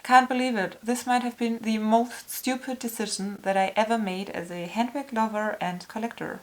Can't believe it. This might have been the most stupid decision that I ever made as a handbag lover and collector.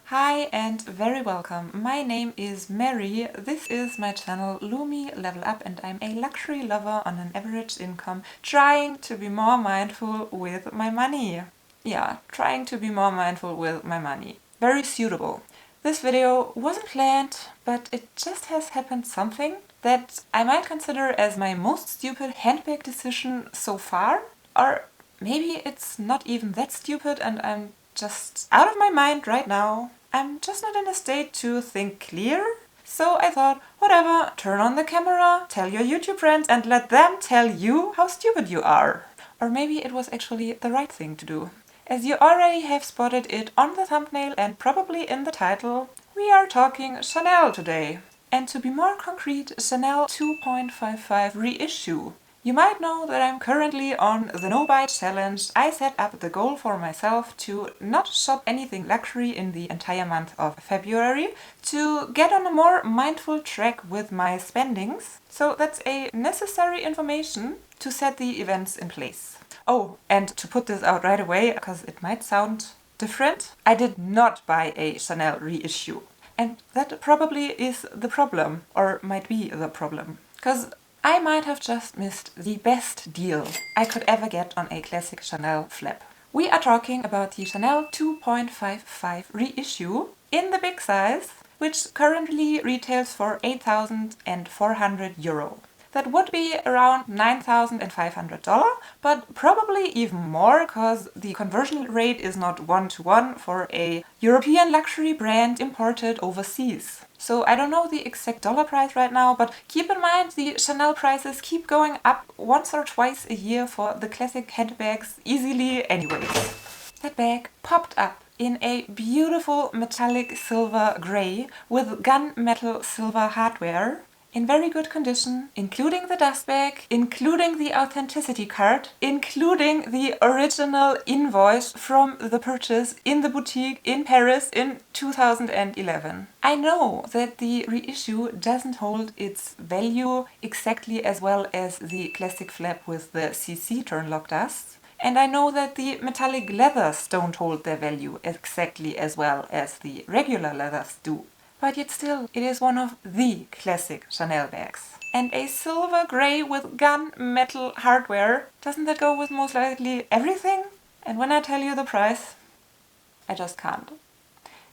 Hi and very welcome. My name is Mary. This is my channel Lumi Level Up and I'm a luxury lover on an average income trying to be more mindful with my money. Yeah, trying to be more mindful with my money. Very suitable. This video wasn't planned, but it just has happened something that I might consider as my most stupid handbag decision so far. Or maybe it's not even that stupid and I'm just out of my mind right now. I'm just not in a state to think clear. So I thought, whatever, turn on the camera, tell your YouTube friends and let them tell you how stupid you are. Or maybe it was actually the right thing to do. As you already have spotted it on the thumbnail and probably in the title, we are talking Chanel today. And to be more concrete, Chanel 2.55 reissue. You might know that I'm currently on the no buy challenge. I set up the goal for myself to not shop anything luxury in the entire month of February, to get on a more mindful track with my spendings. So that's a necessary information to set the events in place. Oh, and to put this out right away, because it might sound different, I did not buy a Chanel reissue. And that probably is the problem, or might be the problem. Because I might have just missed the best deal I could ever get on a classic Chanel flap. We are talking about the Chanel 2.55 reissue in the big size, which currently retails for €8,400. That would be around $9,500, but probably even more because the conversion rate is not 1-to-1 for a European luxury brand imported overseas. So I don't know the exact dollar price right now, but keep in mind the Chanel prices keep going up once or twice a year for the classic handbags easily anyways. That bag popped up in a beautiful metallic silver grey with gunmetal silver hardware. In very good condition, including the dust bag, including the authenticity card, including the original invoice from the purchase in the boutique in Paris in 2011. I know that the reissue doesn't hold its value exactly as well as the classic flap with the CC turnlock dust. And I know that the metallic leathers don't hold their value exactly as well as the regular leathers do. But yet still, it is one of the classic Chanel bags. And a silver grey with gunmetal hardware, doesn't that go with most likely everything? And when I tell you the price, I just can't.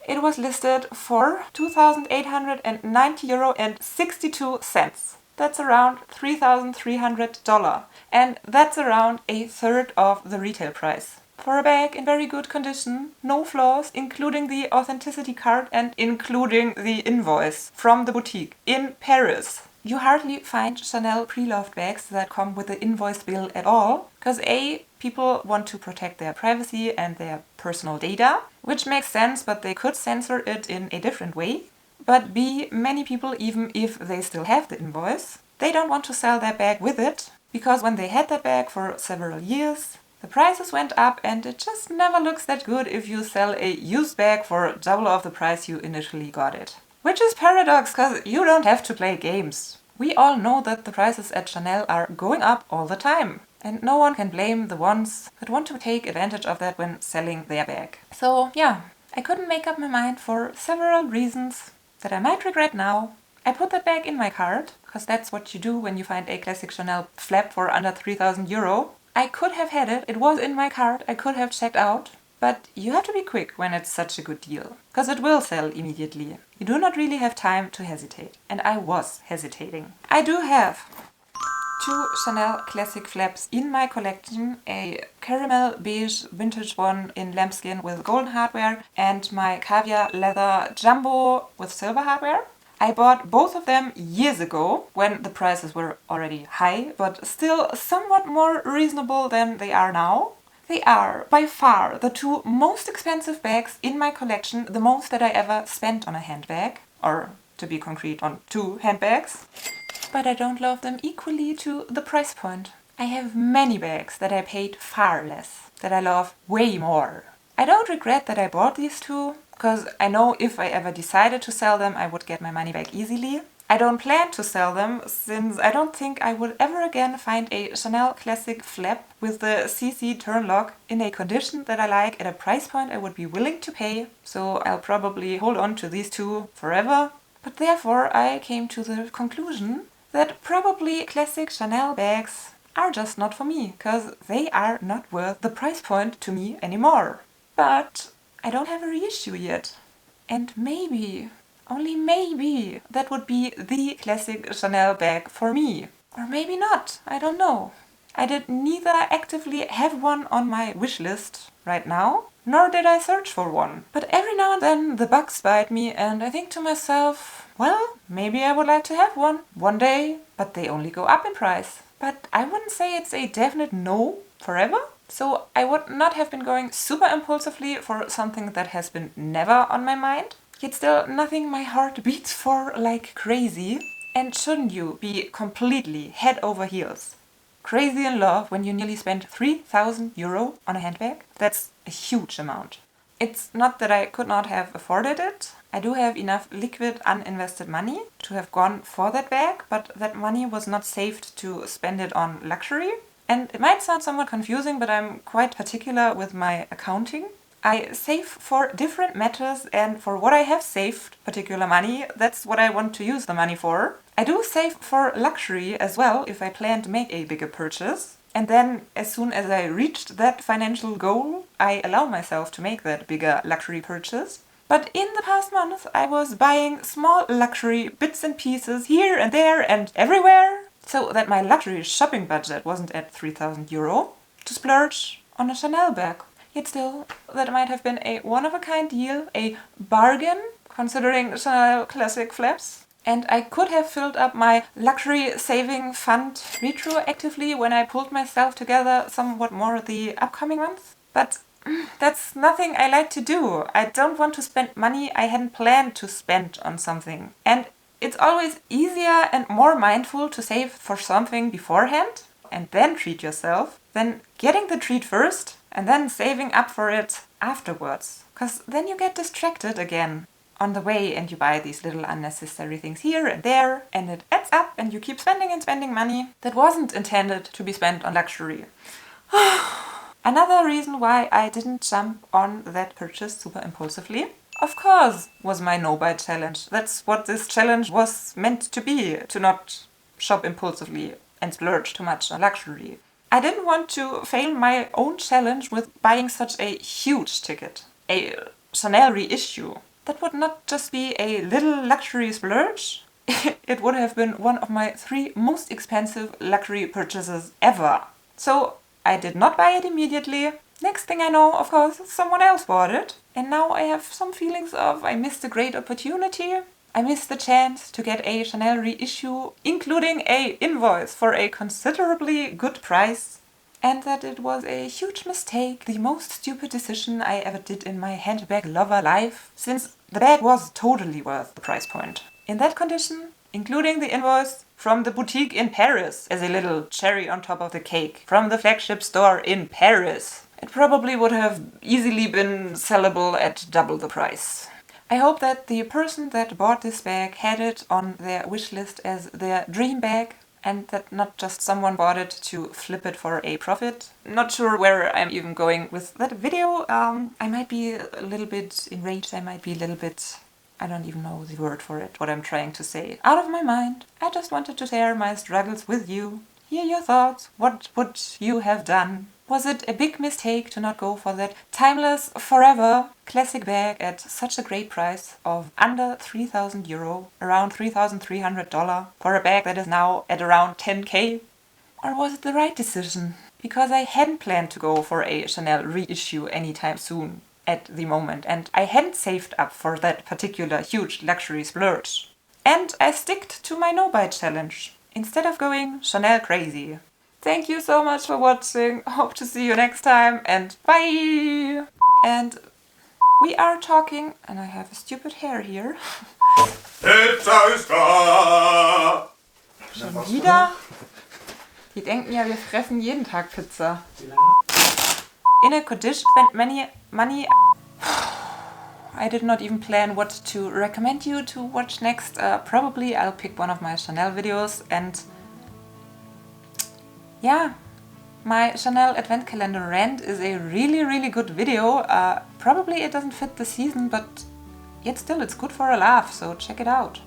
It was listed for €2,890.62. That's around $3,300. And that's around a third of the retail price. For a bag in very good condition, no flaws, including the authenticity card and including the invoice from the boutique in Paris. You hardly find Chanel preloved bags that come with the invoice bill at all, because A, people want to protect their privacy and their personal data, which makes sense, but they could censor it in a different way. But B, many people, even if they still have the invoice, they don't want to sell their bag with it, because when they had that bag for several years, the prices went up and it just never looks that good if you sell a used bag for double of the price you initially got it. Which is paradox, because you don't have to play games. We all know that the prices at Chanel are going up all the time. And no one can blame the ones that want to take advantage of that when selling their bag. So yeah, I couldn't make up my mind for several reasons that I might regret now. I put that bag in my cart, because that's what you do when you find a classic Chanel flap for under €3,000. I could have had it, it was in my cart, I could have checked out, but you have to be quick when it's such a good deal, because it will sell immediately. You do not really have time to hesitate, and I was hesitating. I do have two Chanel classic flaps in my collection, a caramel beige vintage one in lambskin with golden hardware and my caviar leather jumbo with silver hardware. I bought both of them years ago, when the prices were already high, but still somewhat more reasonable than they are now. They are, by far, the two most expensive bags in my collection, the most that I ever spent on a handbag, or to be concrete, on two handbags. But I don't love them equally to the price point. I have many bags that I paid far less, that I love way more. I don't regret that I bought these two, because I know if I ever decided to sell them, I would get my money back easily. I don't plan to sell them since I don't think I would ever again find a Chanel classic flap with the CC turn lock in a condition that I like at a price point I would be willing to pay. So I'll probably hold on to these two forever. But therefore I came to the conclusion that probably classic Chanel bags are just not for me, because they are not worth the price point to me anymore. But I don't have a reissue yet. And maybe, only maybe, that would be the classic Chanel bag for me. Or maybe not, I don't know. I did neither actively have one on my wish list right now, nor did I search for one. But every now and then the bugs bite me and I think to myself, well, maybe I would like to have one day, but they only go up in price. But I wouldn't say it's a definite no forever. So I would not have been going super impulsively for something that has been never on my mind. Yet still nothing my heart beats for like crazy. And shouldn't you be completely head over heels crazy in love when you nearly spent 3,000 euro on a handbag? That's a huge amount. It's not that I could not have afforded it. I do have enough liquid uninvested money to have gone for that bag, but that money was not saved to spend it on luxury. And it might sound somewhat confusing, but I'm quite particular with my accounting. I save for different matters, and for what I have saved particular money, that's what I want to use the money for. I do save for luxury as well if I plan to make a bigger purchase. And then as soon as I reached that financial goal, I allow myself to make that bigger luxury purchase. But in the past month, I was buying small luxury bits and pieces here and there and everywhere, so that my luxury shopping budget wasn't at 3,000 euro to splurge on a Chanel bag. Yet still, that might have been a one-of-a-kind deal, a bargain, considering Chanel classic flaps. And I could have filled up my luxury saving fund retroactively when I pulled myself together somewhat more the upcoming months. But that's nothing I like to do. I don't want to spend money I hadn't planned to spend on something. And it's always easier and more mindful to save for something beforehand and then treat yourself than getting the treat first and then saving up for it afterwards. Because then you get distracted again on the way and you buy these little unnecessary things here and there and it adds up and you keep spending and spending money that wasn't intended to be spent on luxury. Another reason why I didn't jump on that purchase super impulsively, of course, was my no-buy challenge. That's what this challenge was meant to be, to not shop impulsively and splurge too much on luxury. I didn't want to fail my own challenge with buying such a huge ticket, a Chanel Reissue. That would not just be a little luxury splurge, it would have been one of my 3 most expensive luxury purchases ever. So I did not buy it immediately. Next thing I know, of course, someone else bought it. And now I have some feelings of I missed a great opportunity. I missed the chance to get a Chanel Reissue, including a invoice for a considerably good price. And that it was a huge mistake, the most stupid decision I ever did in my handbag lover life, since the bag was totally worth the price point. In that condition, including the invoice from the boutique in Paris as a little cherry on top of the cake, from the flagship store in Paris, it probably would have easily been sellable at double the price. I hope that the person that bought this bag had it on their wish list as their dream bag, and that not just someone bought it to flip it for a profit. Not sure where I'm even going with that video. I might be a little bit enraged, I might be a little bit, I don't even know the word for it, what I'm trying to say. Out of my mind. I just wanted to share my struggles with you. Hear your thoughts. What would you have done? Was it a big mistake to not go for that timeless, forever classic bag at such a great price of under 3,000 euro, around $3,300 for a bag that is now at around 10k? Or was it the right decision? Because I hadn't planned to go for a Chanel Reissue anytime soon at the moment, and I hadn't saved up for that particular huge luxury splurge. And I sticked to my no-buy challenge instead of going Chanel crazy. Thank you so much for watching. Hope to see you next time and bye! And we are talking, and I have a stupid hair here. Pizza ist da! Schon wieder? Die denken ja, wir fressen jeden Tag Pizza. In a condition spent many money. I did not even plan what to recommend you to watch next. Probably I'll pick one of my Chanel videos, and yeah, my Chanel Advent Calendar rant is a really good video. Probably it doesn't fit the season, but yet still it's good for a laugh, so check it out.